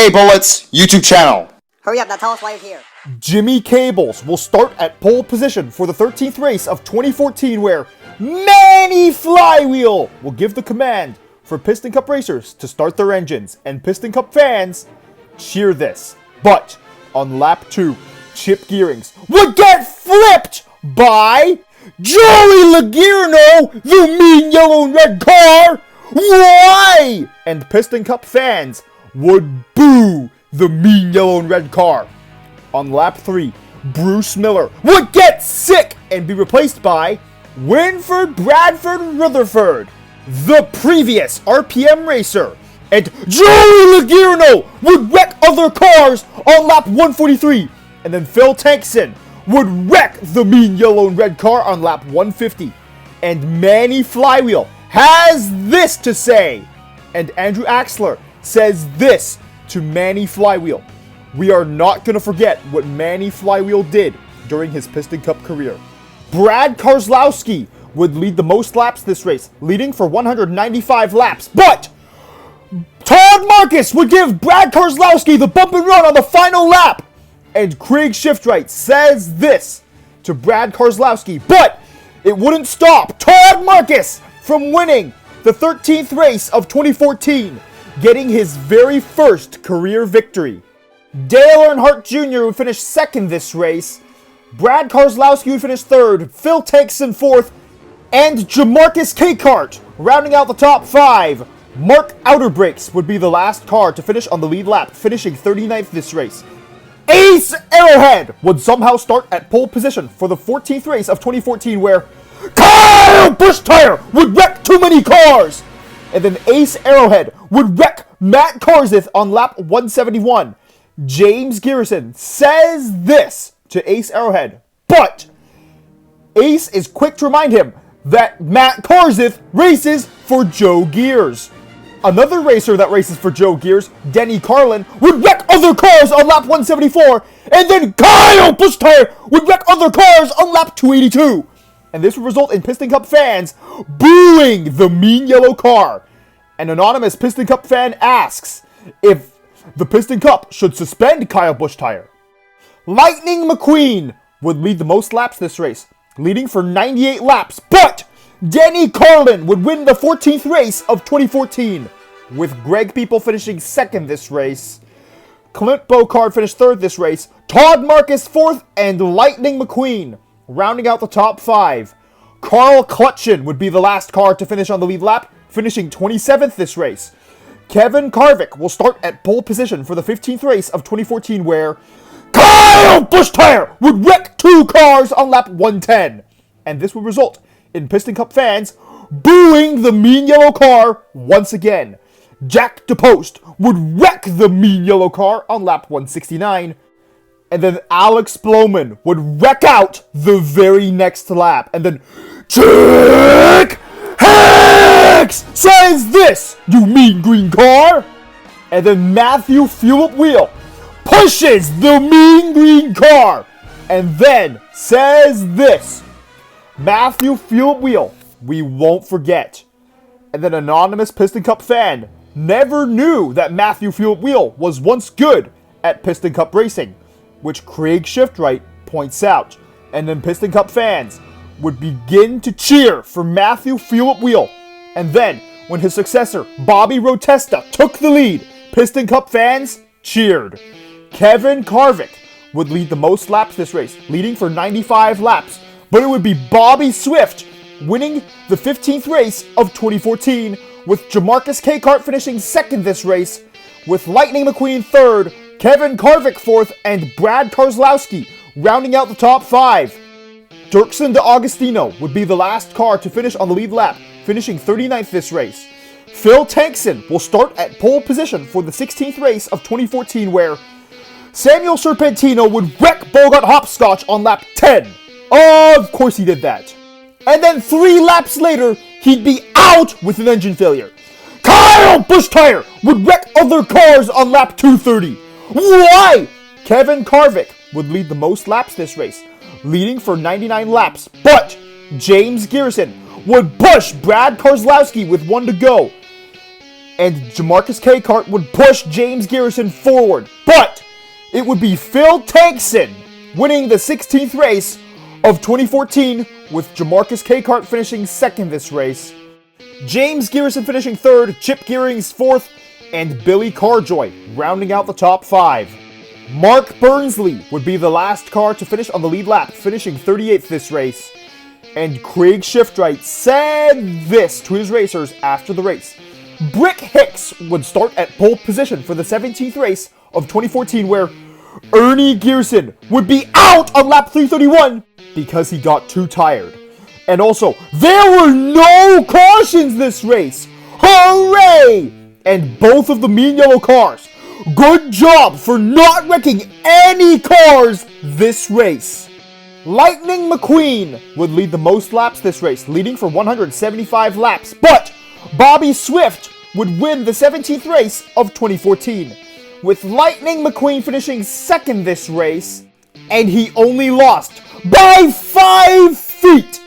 K Bullets YouTube channel. Hurry up, now tell us why you're here. Jimmy Cables will start at pole position for the 13th race of 2014, where Manny Flywheel will give the command for Piston Cup racers to start their engines, and Piston Cup fans cheer this. But on lap 2, Chip Gearings would get flipped by Joey Logierno, the mean yellow and red car. Why? And Piston Cup fans would boo the mean yellow and red car. On lap 3, Bruce Miller would get sick and be replaced by Winford Bradford Rutherford, the previous RPM racer. And Joey Logierno would wreck other cars on lap 143. And then Phil Tankson would wreck the mean yellow and red car on lap 150. And Manny Flywheel has this to say. And Andrew Axler says this to Manny Flywheel: "We are not going to forget what Manny Flywheel did during his Piston Cup career." Brad Keselowski would lead the most laps this race, leading for 195 laps. But Todd Marcus would give Brad Keselowski the bump and run on the final lap. And Craig Shiftwright says this to Brad Keselowski, but it wouldn't stop Todd Marcus from winning the 13th race of 2014, getting his very first career victory. Dale Earnhardt Jr. would finish second this race, Brad Keselowski would finish third, Phil Tankson fourth, and Jamarcus Capehart rounding out the top 5. Mark Outerbrakes would be the last car to finish on the lead lap, finishing 39th this race. Ace Arrowhead would somehow start at pole position for the 14th race of 2014, where Kyle Busch Tire would wreck too many cars. And then Ace Arrowhead would wreck Matt Kenseth on lap 171. James Garrison says this to Ace Arrowhead, but Ace is quick to remind him that Matt Kenseth races for Joe Gears. Another racer that races for Joe Gears, Denny Carlin, would wreck other cars on lap 174, and then Kyle Busch Tire would wreck other cars on lap 282. And this would result in Piston Cup fans booing the mean yellow car. An anonymous Piston Cup fan asks if the Piston Cup should suspend Kyle Busch Tire. Lightning McQueen would lead the most laps this race, leading for 98 laps, but Denny Carlin would win the 14th race of 2014, with Greg People finishing second this race. Clint Bocard finished third this race, Todd Marcus fourth, and Lightning McQueen rounding out the top 5. Carl Clutchin would be the last car to finish on the lead lap, finishing 27th this race. Kevin Harvick will start at pole position for the 15th race of 2014, where Kyle Busch Tire would wreck 2 cars on lap 110. And this would result in Piston Cup fans booing the mean yellow car once again. Jack DePost would wreck the mean yellow car on lap 169. And then Alex Blowman would wreck out the very next lap. And then Chick Hicks says this, "You mean green car?" And then Matthew Phillip Wheel pushes the mean green car and then says this, "Matthew Phillip Wheel, we won't forget." And then anonymous Piston Cup fan never knew that Matthew Phillip Wheel was once good at Piston Cup racing, which Craig Shiftwright points out. And then Piston Cup fans would begin to cheer for Matthew Phillip Wheel. And then, when his successor, Bobby Rotesta, took the lead, Piston Cup fans cheered. Kevin Harvick would lead the most laps this race, leading for 95 laps. But it would be Bobby Swift winning the 15th race of 2014, with Jamarcus Capehart finishing second this race, with Lightning McQueen third, Kevin Harvick fourth, and Brad Keselowski rounding out the top 5. Dirksen D'Agostino would be the last car to finish on the lead lap, finishing 39th this race. Phil Tankson will start at pole position for the 16th race of 2014, where Samuel Serpentino would wreck Bogart Hopscotch on lap 10. Of course he did that. And then 3 laps later, he'd be out with an engine failure. Kyle Busch Tire would wreck other cars on lap 230. Why? Kevin Harvick would lead the most laps this race, leading for 99 laps, but James Garrison would push Brad Keselowski with 1 to go. and Jamarcus Cakart would push James Garrison forward, but it would be Phil Tankson winning the 16th race of 2014, with Jamarcus Cakart finishing second this race, James Garrison finishing third, Chip Gearing's fourth, and Billy Carjoy rounding out the top 5. Mark Burnsley would be the last car to finish on the lead lap, finishing 38th this race. And Craig Shiftright said this to his racers after the race. Brick Hicks would start at pole position for the 17th race of 2014, where Ernie Gearson would be out on lap 331 because he got too tired. And also, there were no cautions this race! Hooray! And both of the mean yellow cars, good job for not wrecking any cars this race. Lightning McQueen would lead the most laps this race, leading for 175 laps, but Bobby Swift would win the 17th race of 2014, with Lightning McQueen finishing second this race, and he only lost by 5 feet.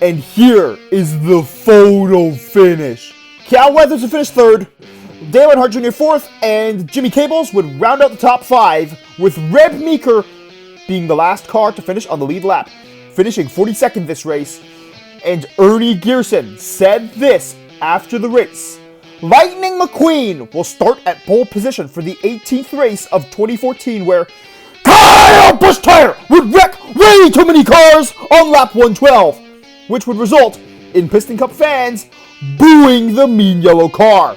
And here is the photo finish. Cal Weathers would finish third, Dale Earnhardt Jr. fourth, and Jimmy Cables would round out the top 5, with Reb Meeker being the last car to finish on the lead lap, finishing 42nd this race. And Ernie Gearson said this after the race. Lightning McQueen will start at pole position for the 18th race of 2014, where Kyle Busch Tire would wreck way too many cars on lap 112, which would result in Piston Cup fans booing the mean yellow car.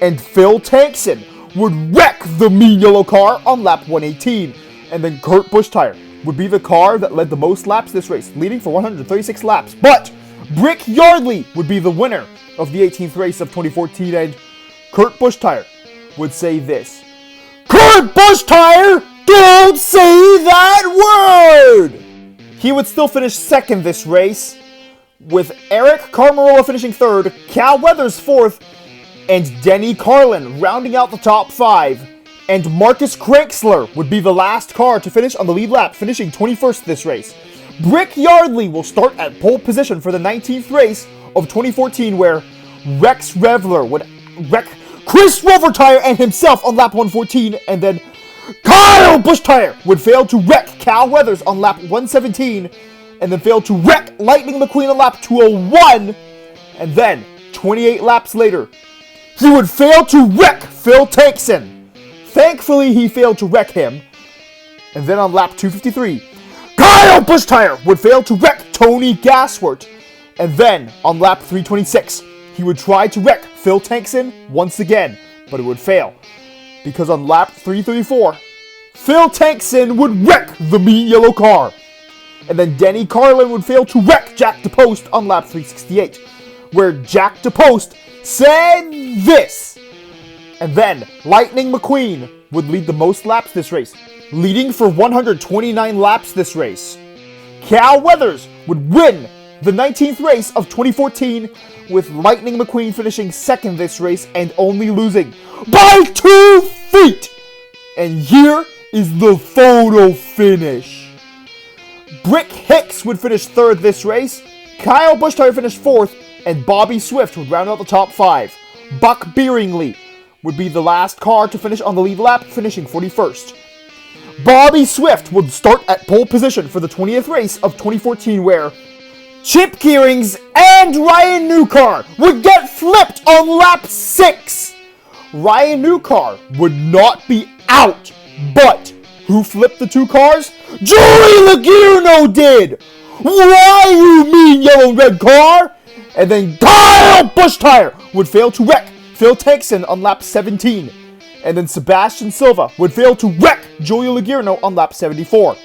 And Phil Tankson would wreck the mean yellow car on lap 118. And then Kurt Busch Tire would be the car that led the most laps this race, leading for 136 laps. But Brick Yardley would be the winner of the 18th race of 2014, and Kurt Busch Tire would say this. Kurt Busch Tire, don't say that word! He would still finish second this race, with Eric Carmarola finishing third, Cal Weathers fourth, and Denny Carlin rounding out the top 5. And Marcus Cranksler would be the last car to finish on the lead lap, finishing 21st this race. Brick Yardley will start at pole position for the 19th race of 2014, where Rex Revler would wreck Chris Rover Tire and himself on lap 114, and then Kyle Busch Tire would fail to wreck Cal Weathers on lap 117, and then fail to wreck Lightning McQueen on lap 201, and then 28 laps later, he would fail to wreck Phil Tankson. Thankfully, he failed to wreck him. And then on lap 253, Kyle Busch Tire would fail to wreck Tony Gaswart. And then on lap 326, he would try to wreck Phil Tankson once again, but it would fail. Because on lap 334, Phil Tankson would wreck the mean yellow car. And then Denny Carlin would fail to wreck Jack DePost on lap 368, where Jack DePost said this. And then Lightning McQueen would lead the most laps this race, leading for 129 laps this race. Cal Weathers would win the 19th race of 2014, with Lightning McQueen finishing second this race and only losing by 2 feet. And here is the photo finish. Brick Hicks would finish third this race, Kyle Busch Tire finished fourth, and Bobby Swift would round out the top 5. Buck Beeringley would be the last car to finish on the lead lap, finishing 41st. Bobby Swift would start at pole position for the 20th race of 2014, where Chip Gearings and Ryan Newcar would get flipped on lap 6. Ryan Newcar would not be out, but who flipped the 2 cars? Joey Logano did! Why, you mean yellow and red car? And then Kyle Busch Tire would fail to wreck Phil Tankson on lap 17. And then Sebastian Silva would fail to wreck Joey Logano on lap 74.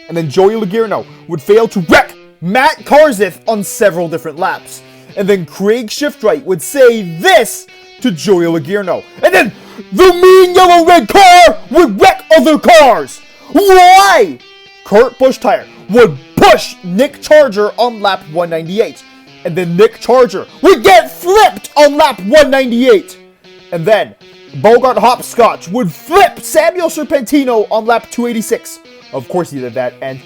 And then Joey Logano would fail to wreck Matt Karzith on several different laps. And then Craig Shiftright would say this to Joey Logano. And then the mean yellow red car would wreck other cars. Why? Kurt Busch Tire would push Nick Charger on lap 198. And then Nick Charger would get flipped on lap 198. And then Bogart Hopscotch would flip Samuel Serpentino on lap 286. Of course he did that. And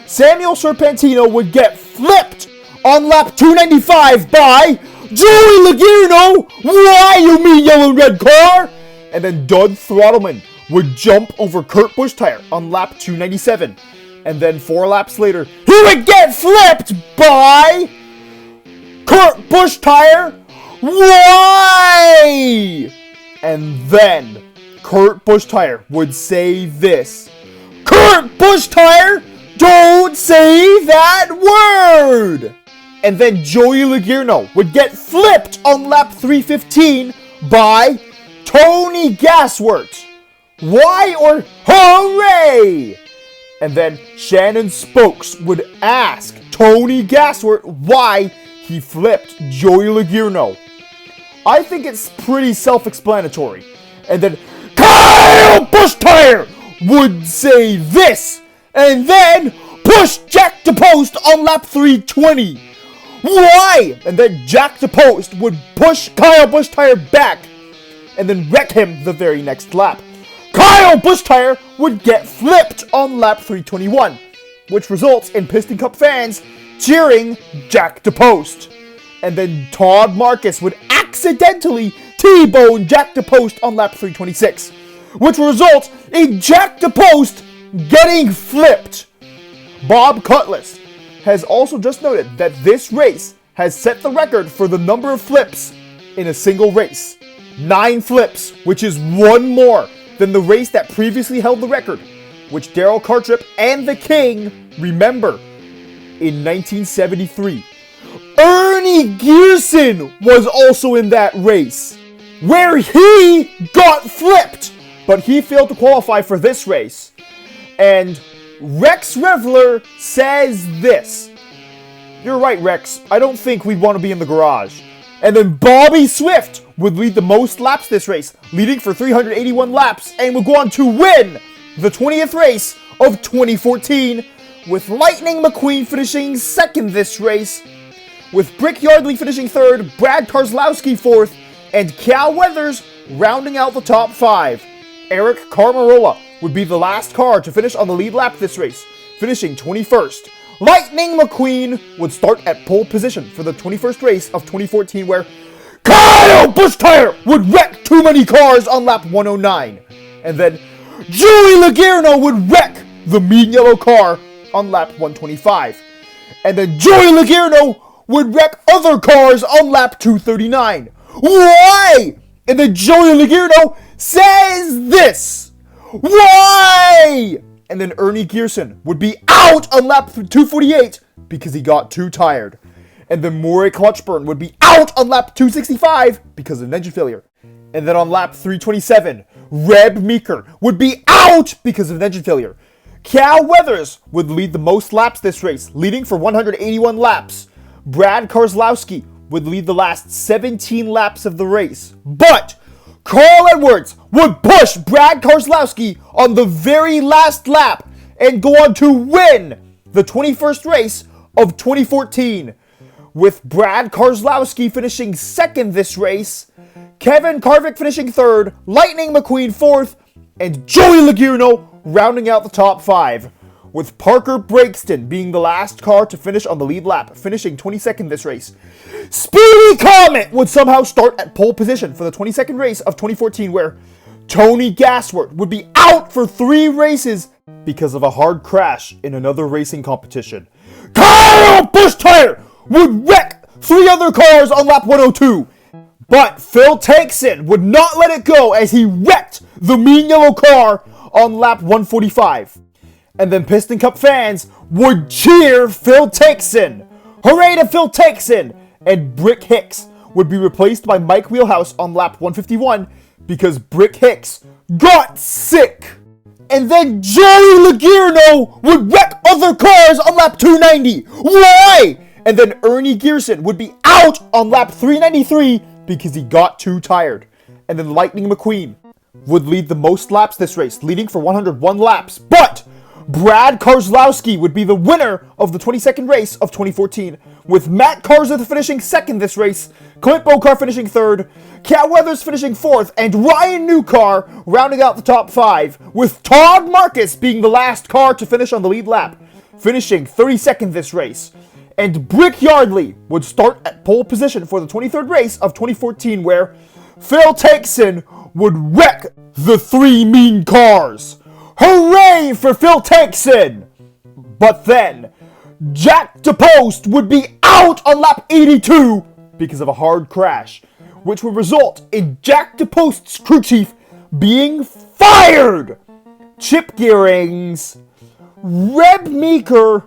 Samuel Serpentino would get flipped on lap 295 by Joey Logano, why you mean yellow and red car? And then Doug Throttleman would jump over Kurt Busch-Tire on lap 297. And then 4 laps later, he would get flipped by Kurt Busch-Tire. Why? And then Kurt Busch-Tire would say this. Kurt Busch-Tire, don't say that word! And then Joey Logano would get flipped on lap 315 by Tony Gaswart. Why or hooray? And then Shannon Spokes would ask Tony Gaswart why he flipped Joey Logano. I think it's pretty self-explanatory. And then Kyle Busch-Tire would say this, and then push Jack to post on lap 320. Why? And then Jack to post would push Kyle Busch-Tire back, and then wreck him the very next lap. Kyle Busch-Tire would get flipped on lap 321, which results in Piston Cup fans cheering Jack to post. And then Todd Marcus would accidentally T-bone Jack to post on lap 326, which results in Jack to post getting flipped. Bob Cutlass has also just noted that this race has set the record for the number of flips in a single race. 9 flips, which is 1 more than the race that previously held the record, which Darrell Cartrip and the King remember in 1973. Ernie Gearson was also in that race, where he got flipped, but he failed to qualify for this race. And Rex Revler says this. You're right, Rex. I don't think we'd want to be in the garage. And then Bobby Swift would lead the most laps this race, leading for 381 laps, and would go on to win the 20th race of 2014, with Lightning McQueen finishing second this race, with Brick Yardley finishing third, Brad Keselowski fourth, and Cal Weathers rounding out the top 5. Eric Carmarola would be the last car to finish on the lead lap this race, finishing 21st. Lightning McQueen would start at pole position for the 21st race of 2014, where Kyle Busch-Tire would wreck too many cars on lap 109. And then Joey Logano would wreck the mean yellow car on lap 125. And then Joey Logano would wreck other cars on lap 239. Why? And then Joey Logano says this. Why? And then Ernie Gearson would be out on lap 248 because he got too tired. And then Maury Clutchburn would be out on lap 265 because of an engine failure. And then on lap 327, Reb Meeker would be out because of an engine failure. Cal Weathers would lead the most laps this race, leading for 181 laps. Brad Keselowski would lead the last 17 laps of the race. But Carl Edwards would push Brad Keselowski on the very last lap and go on to win the 21st race of 2014. With Brad Keselowski finishing second this race, Kevin Harvick finishing third, Lightning McQueen fourth, and Joey Logano rounding out the top 5. With Parker Breakston being the last car to finish on the lead lap, finishing 22nd this race. Speedy Comet would somehow start at pole position for the 22nd race of 2014, where Tony Gaswart would be out for 3 races because of a hard crash in another racing competition. Kyle Busch-Tire would wreck 3 other cars on lap 102, but Phil Takeson would not let it go as he wrecked the mean yellow car on lap 145. And then Piston Cup fans would cheer Phil Takeson. Hooray to Phil Takeson! And Brick Hicks would be replaced by Mike Wheelhouse on lap 151 because Brick Hicks got sick. And then Joey Logano would wreck other cars on lap 290. Why? And then Ernie Gearson would be out on lap 393 because he got too tired. And then Lightning McQueen would lead the most laps this race, leading for 101 laps. But Brad Keselowski would be the winner of the 22nd race of 2014, with Matt Garza finishing second this race, Clint Bokar finishing third, Cal Weathers finishing fourth, and Ryan Newcar rounding out the top 5, with Todd Marcus being the last car to finish on the lead lap, finishing 32nd this race. and Brick Yardley would start at pole position for the 23rd race of 2014, where Phil Takeson would wreck the three mean cars. Hooray for Phil Takeson! But then, Jack DePost would be out on lap 82 because of a hard crash, which would result in Jack DePost's crew chief being fired. Chip Gearings, Reb Meeker,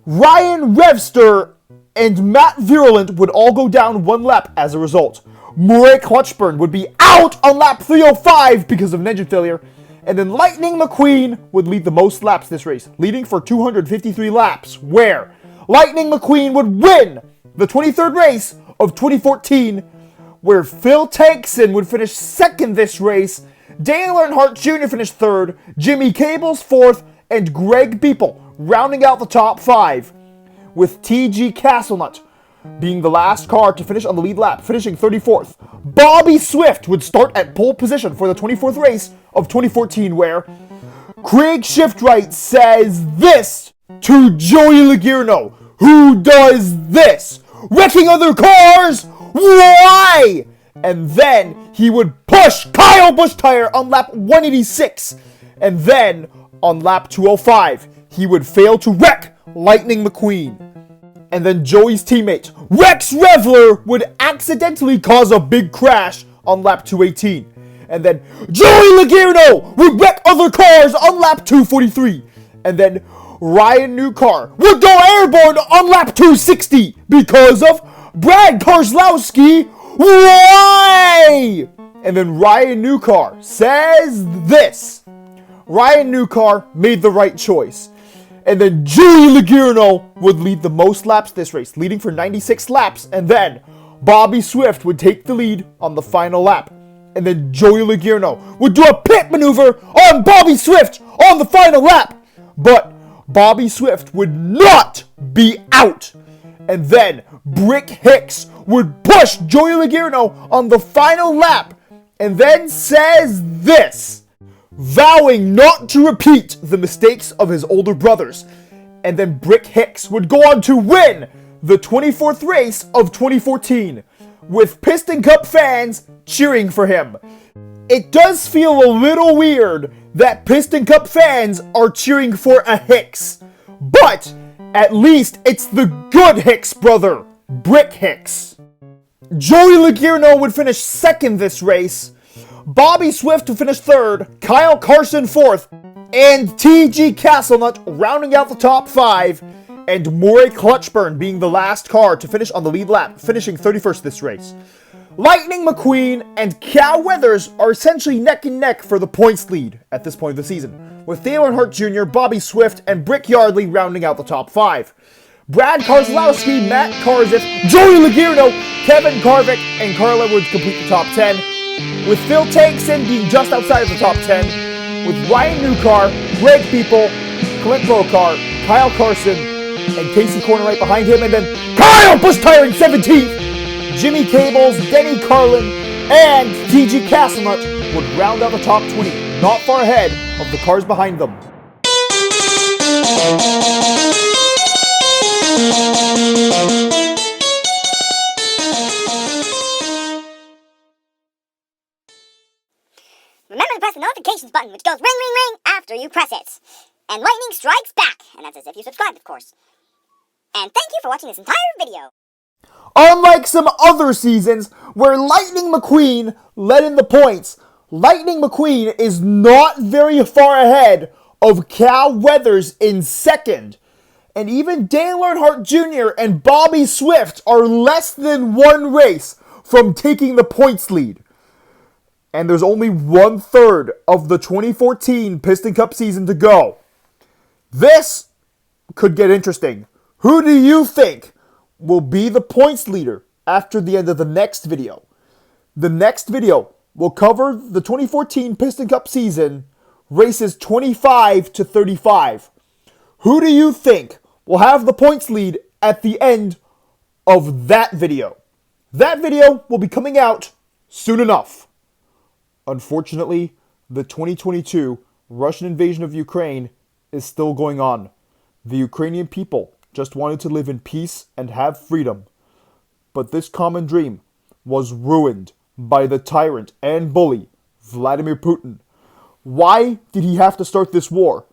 Ryan Revster, and Matt Virulent would all go down one lap as a result. Murray Clutchburn would be out on lap 305 because of an engine failure, and then Lightning McQueen would lead the most laps this race, leading for 253 laps, where Lightning McQueen would win the 23rd race of 2014, where Phil Takeson would finish second this race, Dale Earnhardt Jr. finished third, Jimmy Cable's fourth, and Greg Beeple rounding out the top five, with T.G. Castlenut being the last car to finish on the lead lap, finishing 34th. Bobby Swift would start at pole position for the 24th race of 2014, where Craig Shiftright says this to Joey Logierno, who does this, wrecking other cars, why? And then he would push Kyle Busch-Tire on lap 186, and then on lap 205, he would fail to wreck Lightning McQueen. And then Joey's teammate, Rex Revler, would accidentally cause a big crash on lap 218. And then Joey Logierno would wreck other cars on lap 243. And then Ryan Newcar would go airborne on lap 260 because of Brad Keselowski. Why? And then Ryan Newcar says this. Ryan Newcar made the right choice. And then Joey Logierno would lead the most laps this race, leading for 96 laps. And then Bobby Swift would take the lead on the final lap. And then Joey Logierno would do a pit maneuver on Bobby Swift on the final lap. But Bobby Swift would not be out. And then Brick Hicks would push Joey Logierno on the final lap. And then says this, vowing not to repeat the mistakes of his older brothers. And then Brick Hicks would go on to win the 24th race of 2014, with Piston Cup fans cheering for him. It does feel a little weird that Piston Cup fans are cheering for a Hicks, but at least it's the good Hicks brother, Brick Hicks. Joey Logierno would finish second this race, Bobby Swift would finish third, Kyle Carson fourth, and T.G. Castlenut rounding out the top five, and Murray Clutchburn being the last car to finish on the lead lap, finishing 31st this race. Lightning McQueen and Cal Weathers are essentially neck and neck for the points lead at this point of the season, with Dale Earnhardt Jr., Bobby Swift, and Brick Yardley rounding out the top five. Brad Keselowski, Matt Karzif, Joey Logierno, Kevin Harvick, and Carl Edwards complete the top 10, with Phil Takeson being just outside of the top 10, with Ryan Newcar, Greg Beeple, Clint Brocar, Kyle Carson, and Casey Corner right behind him, and then Kyle Busch-Tire in 17th, Jimmy Cables, Denny Carlin, and T.G. Castlenut would round out the top 20, not far ahead of the cars behind them. Remember to press the notifications button, which goes ring, ring, ring after you press it. And lightning strikes back, and that's as if you subscribed, of course. And thank you for watching this entire video. Unlike some other seasons where Lightning McQueen led in the points, Lightning McQueen is not very far ahead of Cal Weathers in second. And even Dale Earnhardt Jr. and Bobby Swift are less than one race from taking the points lead. And there's only 1/3 of the 2014 Piston Cup season to go. This could get interesting. Who do you think will be the points leader after the end of the next video? The next video will cover the 2014 Piston Cup season, races 25 to 35. Who do you think will have the points lead at the end of that video? That video will be coming out soon enough. Unfortunately, the 2022 Russian invasion of Ukraine is still going on. The Ukrainian people just wanted to live in peace and have freedom. But this common dream was ruined by the tyrant and bully, Vladimir Putin. Why did he have to start this war?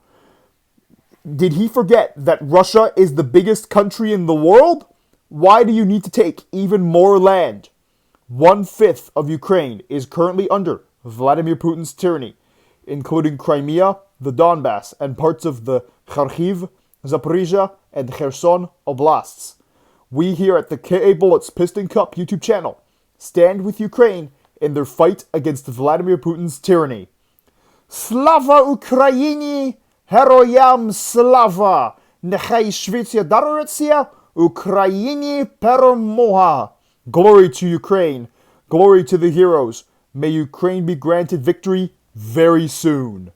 Did he forget that Russia is the biggest country in the world? Why do you need to take even more land? 1/5 of Ukraine is currently under Vladimir Putin's tyranny, including Crimea, the Donbass, and parts of the Kharkiv, Zaporizhia, and Kherson oblasts. We here at the KA Bullets Piston Cup YouTube channel stand with Ukraine in their fight against Vladimir Putin's tyranny. Slava Ukraini! Heroyam slava! Nechai Shvitsia Daroretsia! Ukraini Peromoha! Glory to Ukraine! Glory to the heroes! May Ukraine be granted victory very soon.